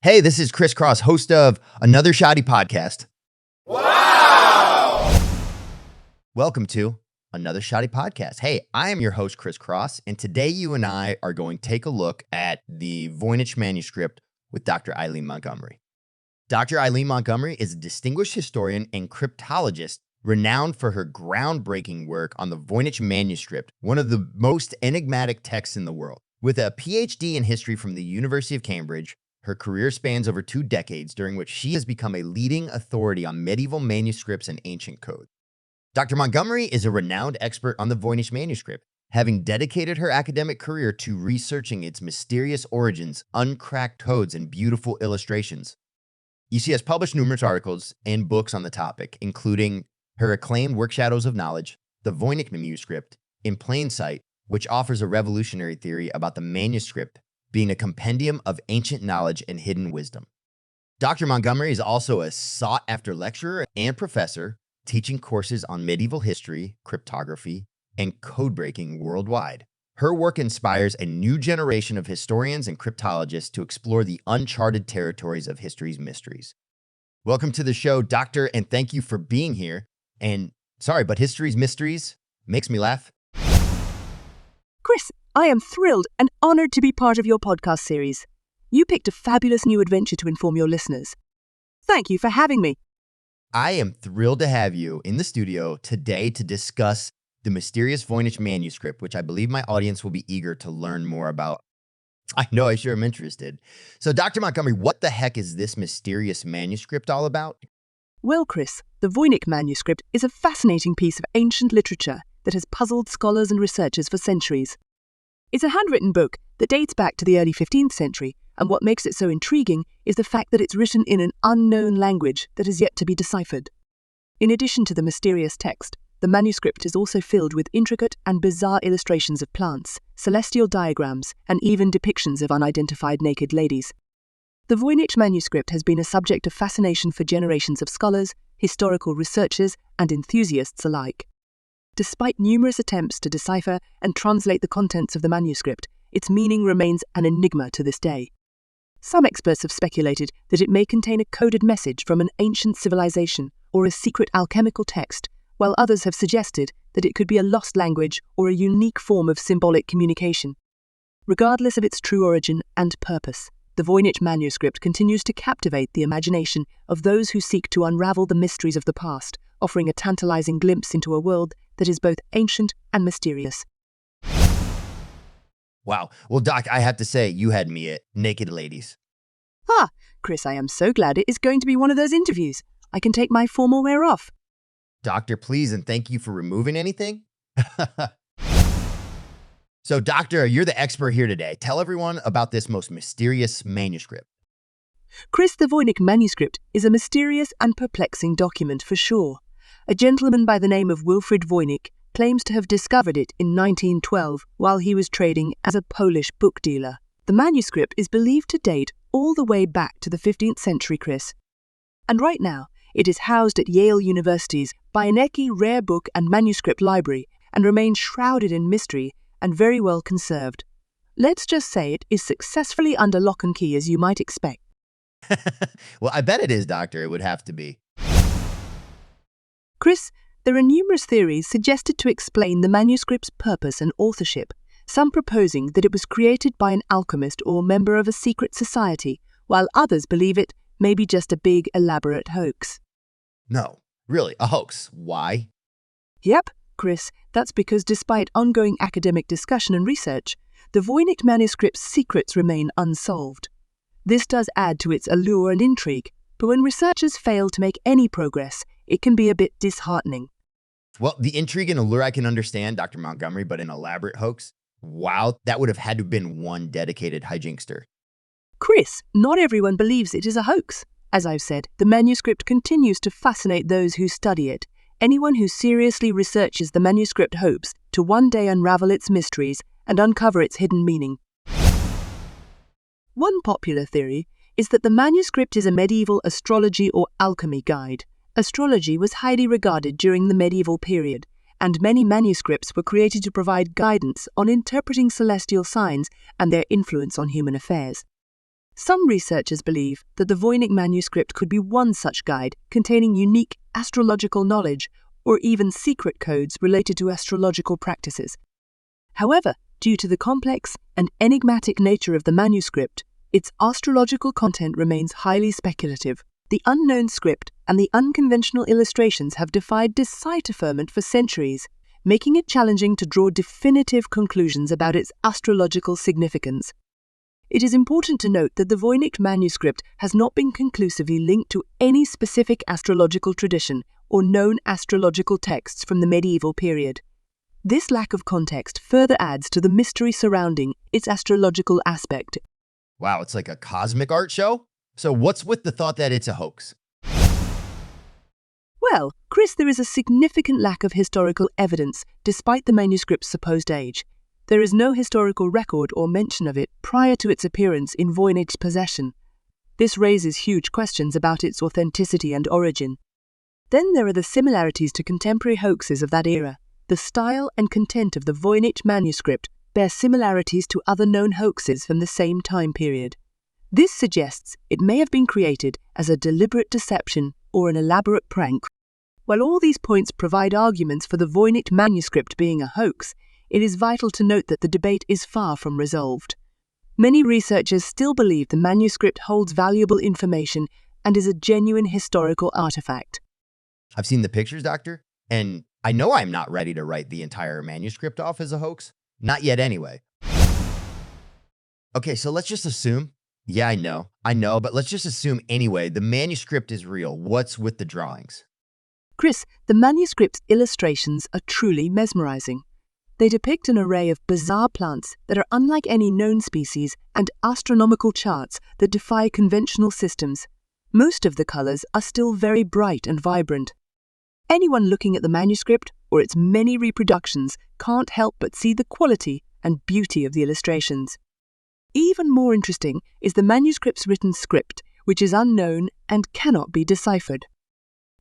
Hey, this is Chris Cross, host of another Shoddy podcast. Wow! Welcome to another Shoddy podcast. Hey, I am your host, Chris Cross, and today you and I are going to take a look at the Voynich Manuscript with Dr. Eileen Montgomery. Dr. Eileen Montgomery is a distinguished historian and cryptologist renowned for her groundbreaking work on the Voynich Manuscript, one of the most enigmatic texts in the world. With a PhD in history from the University of Cambridge, her career spans over 2 decades, during which she has become a leading authority on medieval manuscripts and ancient code. Dr. Montgomery is a renowned expert on the Voynich Manuscript, having dedicated her academic career to researching its mysterious origins, uncracked codes, and beautiful illustrations. She has published numerous articles and books on the topic, including her acclaimed work Shadows of Knowledge, the Voynich Manuscript, In Plain Sight, which offers a revolutionary theory about the manuscript being a compendium of ancient knowledge and hidden wisdom. Dr. Montgomery is also a sought-after lecturer and professor, teaching courses on medieval history, cryptography, and code-breaking worldwide. Her work inspires a new generation of historians and cryptologists to explore the uncharted territories of history's mysteries. Welcome to the show, Doctor, and thank you for being here. And sorry, but history's mysteries makes me laugh. Chris, I am thrilled and honored to be part of your podcast series. You picked a fabulous new adventure to inform your listeners. Thank you for having me. I am thrilled to have you in the studio today to discuss the mysterious Voynich Manuscript, which I believe my audience will be eager to learn more about. I know I sure am interested. So, Dr. Montgomery, what the heck is this mysterious manuscript all about? Well, Chris, the Voynich Manuscript is a fascinating piece of ancient literature that has puzzled scholars and researchers for centuries. It's a handwritten book that dates back to the early 15th century, and what makes it so intriguing is the fact that it's written in an unknown language that is yet to be deciphered. In addition to the mysterious text, the manuscript is also filled with intricate and bizarre illustrations of plants, celestial diagrams, and even depictions of unidentified naked ladies. The Voynich Manuscript has been a subject of fascination for generations of scholars, historical researchers, and enthusiasts alike. Despite numerous attempts to decipher and translate the contents of the manuscript, its meaning remains an enigma to this day. Some experts have speculated that it may contain a coded message from an ancient civilization or a secret alchemical text, while others have suggested that it could be a lost language or a unique form of symbolic communication. Regardless of its true origin and purpose, the Voynich Manuscript continues to captivate the imagination of those who seek to unravel the mysteries of the past, offering a tantalizing glimpse into a world that is both ancient and mysterious. Wow. Well, Doc, I have to say, you had me at naked ladies. Chris, I am so glad it is going to be one of those interviews. I can take my formal wear off. Doctor, please, and thank you for removing anything. So, Doctor, you're the expert here today. Tell everyone about this most mysterious manuscript. Chris, the Voynich Manuscript is a mysterious and perplexing document for sure. A gentleman by the name of Wilfrid Voynich claims to have discovered it in 1912 while he was trading as a Polish book dealer. The manuscript is believed to date all the way back to the 15th century, Chris. And right now, it is housed at Yale University's Voynich Rare Book and Manuscript Library and remains shrouded in mystery and very well conserved. Let's just say it is successfully under lock and key, as you might expect. Well, I bet it is, Doctor. It would have to be. Chris, there are numerous theories suggested to explain the manuscript's purpose and authorship, some proposing that it was created by an alchemist or member of a secret society, while others believe it may be just a big, elaborate hoax. No, really, a hoax. Why? Yep, Chris, that's because despite ongoing academic discussion and research, the Voynich Manuscript's secrets remain unsolved. This does add to its allure and intrigue, but when researchers fail to make any progress, it can be a bit disheartening. Well, the intrigue and allure I can understand, Dr. Montgomery, but an elaborate hoax? Wow, that would have had to have been one dedicated hijinkster. Chris, not everyone believes it is a hoax. As I've said, the manuscript continues to fascinate those who study it. Anyone who seriously researches the manuscript hopes to one day unravel its mysteries and uncover its hidden meaning. One popular theory is that the manuscript is a medieval astrology or alchemy guide. Astrology was highly regarded during the medieval period, and many manuscripts were created to provide guidance on interpreting celestial signs and their influence on human affairs. Some researchers believe that the Voynich Manuscript could be one such guide containing unique astrological knowledge or even secret codes related to astrological practices. However, due to the complex and enigmatic nature of the manuscript, its astrological content remains highly speculative. The unknown script and the unconventional illustrations have defied decipherment for centuries, making it challenging to draw definitive conclusions about its astrological significance. It is important to note that the Voynich Manuscript has not been conclusively linked to any specific astrological tradition or known astrological texts from the medieval period. This lack of context further adds to the mystery surrounding its astrological aspect. Wow, it's like a cosmic art show? So what's with the thought that it's a hoax? Well, Chris, there is a significant lack of historical evidence despite the manuscript's supposed age. There is no historical record or mention of it prior to its appearance in Voynich's possession. This raises huge questions about its authenticity and origin. Then there are the similarities to contemporary hoaxes of that era. The style and content of the Voynich Manuscript bear similarities to other known hoaxes from the same time period. This suggests it may have been created as a deliberate deception or an elaborate prank. While all these points provide arguments for the Voynich Manuscript being a hoax, it is vital to note that the debate is far from resolved. Many researchers still believe the manuscript holds valuable information and is a genuine historical artifact. I've seen the pictures, Doctor, and I know I'm not ready to write the entire manuscript off as a hoax. Not yet anyway. Okay, so let's just assume. Yeah, I know, but let's just assume anyway, the manuscript is real. What's with the drawings? Chris, the manuscript's illustrations are truly mesmerizing. They depict an array of bizarre plants that are unlike any known species and astronomical charts that defy conventional systems. Most of the colors are still very bright and vibrant. Anyone looking at the manuscript or its many reproductions can't help but see the quality and beauty of the illustrations. Even more interesting is the manuscript's written script, which is unknown and cannot be deciphered.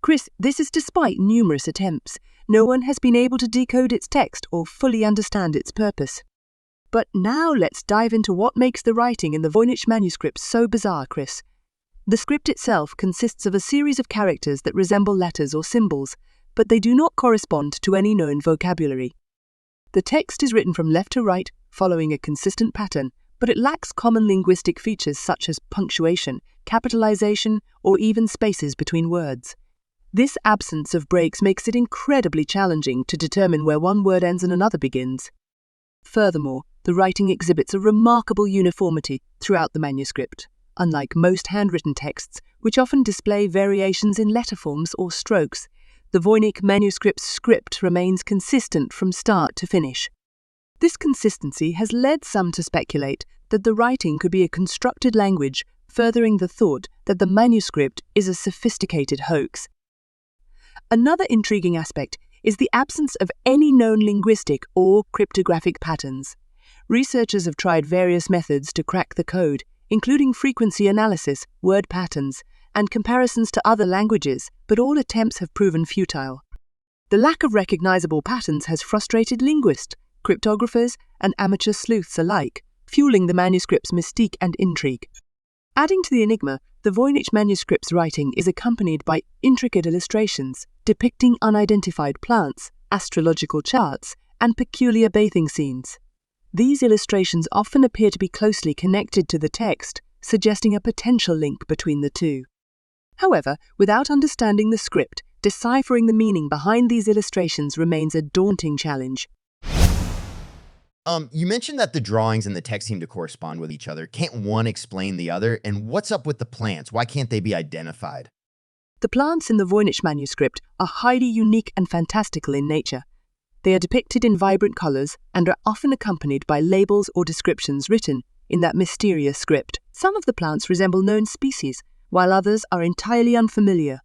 Chris, this is despite numerous attempts. No one has been able to decode its text or fully understand its purpose. But now let's dive into what makes the writing in the Voynich Manuscript so bizarre, Chris. The script itself consists of a series of characters that resemble letters or symbols, but they do not correspond to any known vocabulary. The text is written from left to right, following a consistent pattern, but it lacks common linguistic features such as punctuation, capitalization, or even spaces between words. This absence of breaks makes it incredibly challenging to determine where one word ends and another begins. Furthermore, the writing exhibits a remarkable uniformity throughout the manuscript, unlike most handwritten texts, which often display variations in letter forms or strokes. The Voynich Manuscript's script remains consistent from start to finish. This consistency has led some to speculate that the writing could be a constructed language, furthering the thought that the manuscript is a sophisticated hoax. Another intriguing aspect is the absence of any known linguistic or cryptographic patterns. Researchers have tried various methods to crack the code, including frequency analysis, word patterns, and comparisons to other languages, but all attempts have proven futile. The lack of recognizable patterns has frustrated linguists, cryptographers, and amateur sleuths alike, fueling the manuscript's mystique and intrigue. Adding to the enigma, the Voynich Manuscript's writing is accompanied by intricate illustrations depicting unidentified plants, astrological charts, and peculiar bathing scenes. These illustrations often appear to be closely connected to the text, suggesting a potential link between the two. However, without understanding the script, deciphering the meaning behind these illustrations remains a daunting challenge. You mentioned that the drawings and the text seem to correspond with each other. Can't one explain the other? And what's up with the plants? Why can't they be identified? The plants in the Voynich Manuscript are highly unique and fantastical in nature. They are depicted in vibrant colors and are often accompanied by labels or descriptions written in that mysterious script. Some of the plants resemble known species, while others are entirely unfamiliar.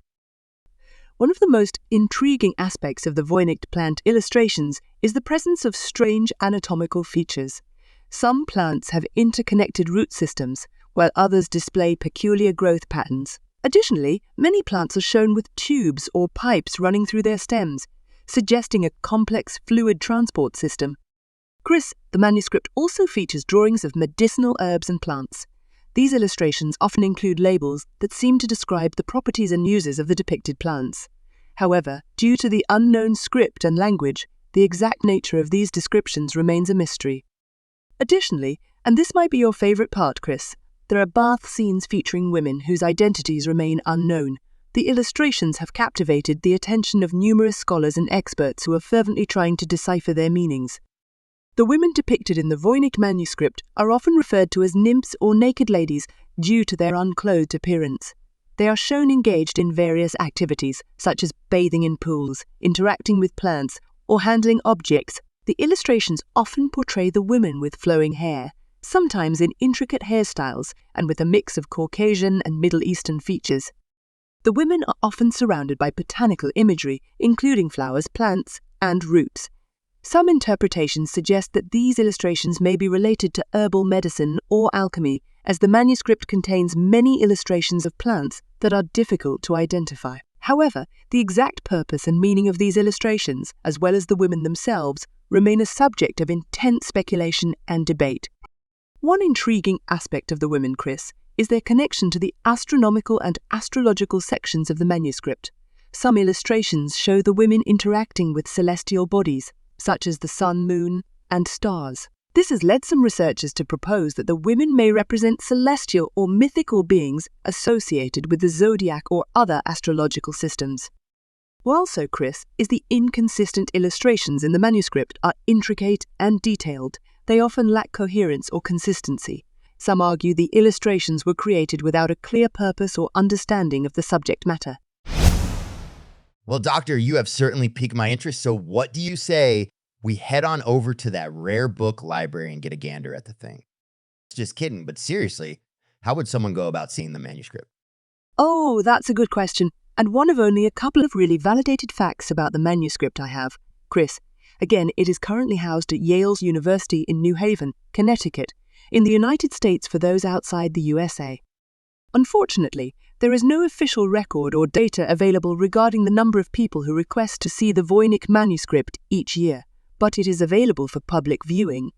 One of the most intriguing aspects of the Voynich plant illustrations is the presence of strange anatomical features. Some plants have interconnected root systems, while others display peculiar growth patterns. Additionally, many plants are shown with tubes or pipes running through their stems, suggesting a complex fluid transport system. Chris, the manuscript also features drawings of medicinal herbs and plants. These illustrations often include labels that seem to describe the properties and uses of the depicted plants. However, due to the unknown script and language, the exact nature of these descriptions remains a mystery. Additionally, and this might be your favorite part, Chris, there are bath scenes featuring women whose identities remain unknown. The illustrations have captivated the attention of numerous scholars and experts who are fervently trying to decipher their meanings. The women depicted in the Voynich Manuscript are often referred to as nymphs or naked ladies due to their unclothed appearance. They are shown engaged in various activities, such as bathing in pools, interacting with plants, or handling objects. The illustrations often portray the women with flowing hair, sometimes in intricate hairstyles and with a mix of Caucasian and Middle Eastern features. The women are often surrounded by botanical imagery, including flowers, plants, and roots. Some interpretations suggest that these illustrations may be related to herbal medicine or alchemy, as the manuscript contains many illustrations of plants that are difficult to identify. However, the exact purpose and meaning of these illustrations, as well as the women themselves, remain a subject of intense speculation and debate. One intriguing aspect of the women, Chris, is their connection to the astronomical and astrological sections of the manuscript. Some illustrations show the women interacting with celestial bodies, such as the sun, moon, and stars. This has led some researchers to propose that the women may represent celestial or mythical beings associated with the zodiac or other astrological systems. While so, Chris, is the inconsistent illustrations in the manuscript are intricate and detailed, they often lack coherence or consistency. Some argue the illustrations were created without a clear purpose or understanding of the subject matter. Well, Doctor, you have certainly piqued my interest, so what do you say we head on over to that rare book library and get a gander at the thing? Just kidding, but seriously, how would someone go about seeing the manuscript? Oh, that's a good question, and one of only a couple of really validated facts about the manuscript I have. Chris, again, it is currently housed at Yale's University in New Haven, Connecticut, in the United States for those outside the USA. Unfortunately, there is no official record or data available regarding the number of people who request to see the Voynich Manuscript each year, but it is available for public viewing.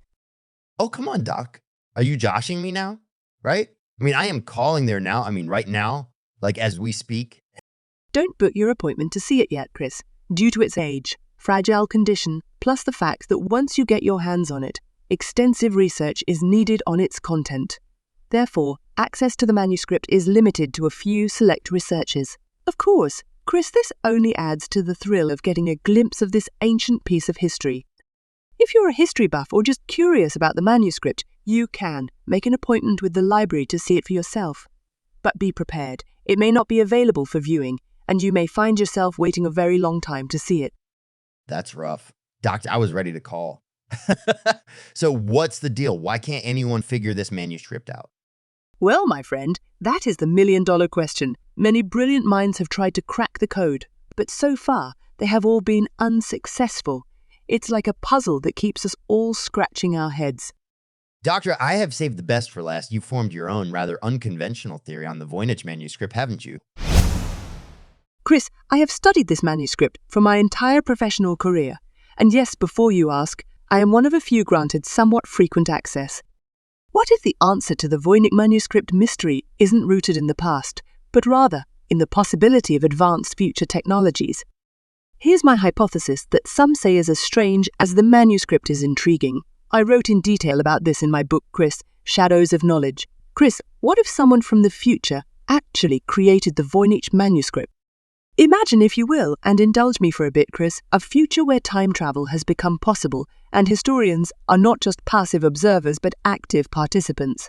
Oh, come on, Doc. Are you joshing me now? Right? I mean, I am calling there now. I mean, right now, like as we speak. Don't book your appointment to see it yet, Chris, due to its age, fragile condition, plus the fact that once you get your hands on it, extensive research is needed on its content. Therefore, access to the manuscript is limited to a few select researchers. Of course, Chris, this only adds to the thrill of getting a glimpse of this ancient piece of history. If you're a history buff or just curious about the manuscript, you can make an appointment with the library to see it for yourself. But be prepared, it may not be available for viewing, and you may find yourself waiting a very long time to see it. That's rough. Doctor, I was ready to call. So what's the deal? Why can't anyone figure this manuscript out? Well, my friend, that is the million-dollar question. Many brilliant minds have tried to crack the code, but so far they have all been unsuccessful. It's like a puzzle that keeps us all scratching our heads. Doctor, I have saved the best for last. You formed your own rather unconventional theory on the Voynich Manuscript, haven't you? Chris, I have studied this manuscript for my entire professional career. And yes, before you ask, I am one of a few granted somewhat frequent access. What if the answer to the Voynich Manuscript mystery isn't rooted in the past, but rather in the possibility of advanced future technologies? Here's my hypothesis that some say is as strange as the manuscript is intriguing. I wrote in detail about this in my book, Chris, Shadows of Knowledge. Chris, what if someone from the future actually created the Voynich Manuscript? Imagine, if you will, and indulge me for a bit, Chris, a future where time travel has become possible and historians are not just passive observers but active participants.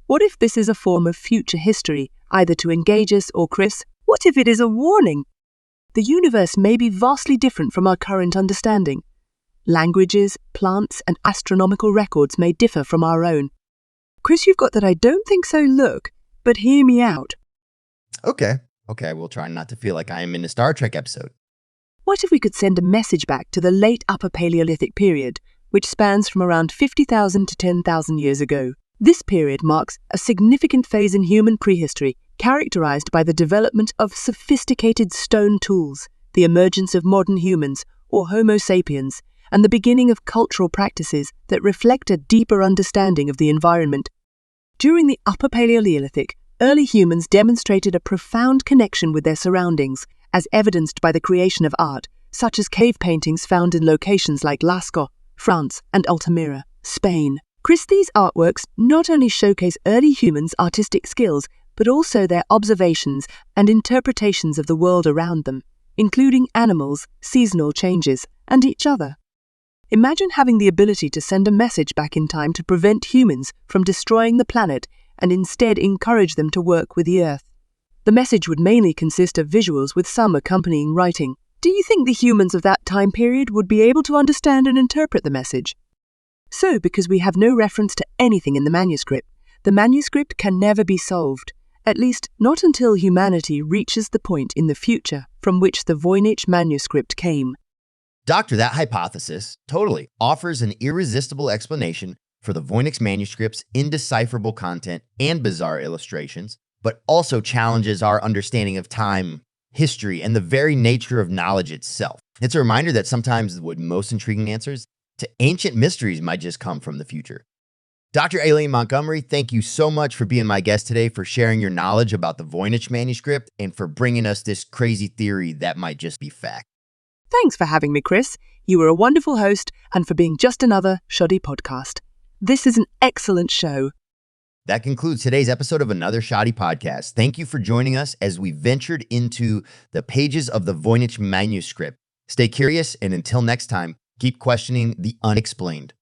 What if this is a form of future history, either to engage us or, Chris, what if it is a warning? The universe may be vastly different from our current understanding. Languages, plants, and astronomical records may differ from our own. Chris, you've got that I don't think so look, but hear me out. Okay, we'll try not to feel like I am in a Star Trek episode. What if we could send a message back to the late Upper Paleolithic period, which spans from around 50,000 to 10,000 years ago? This period marks a significant phase in human prehistory, characterized by the development of sophisticated stone tools, the emergence of modern humans, or Homo sapiens, and the beginning of cultural practices that reflect a deeper understanding of the environment. During the Upper Paleolithic, early humans demonstrated a profound connection with their surroundings, as evidenced by the creation of art, such as cave paintings found in locations like Lascaux, France, and Altamira, Spain. Chris, these artworks not only showcase early humans' artistic skills, but also their observations and interpretations of the world around them, including animals, seasonal changes, and each other. Imagine having the ability to send a message back in time to prevent humans from destroying the planet and instead encourage them to work with the Earth. The message would mainly consist of visuals with some accompanying writing. Do you think the humans of that time period would be able to understand and interpret the message? So, because we have no reference to anything in the manuscript can never be solved, at least not until humanity reaches the point in the future from which the Voynich Manuscript came. Doctor, that hypothesis totally offers an irresistible explanation for the Voynich Manuscript's indecipherable content and bizarre illustrations, but also challenges our understanding of time, history, and the very nature of knowledge itself. It's a reminder that sometimes the most intriguing answers to ancient mysteries might just come from the future. Dr. Eileen Montgomery, thank you so much for being my guest today, for sharing your knowledge about the Voynich Manuscript, and for bringing us this crazy theory that might just be fact. Thanks for having me, Chris. You were a wonderful host, and for being just another Shoddy podcast. This is an excellent show. That concludes today's episode of Another Shoddy Podcast. Thank you for joining us as we ventured into the pages of the Voynich Manuscript. Stay curious, and until next time, keep questioning the unexplained.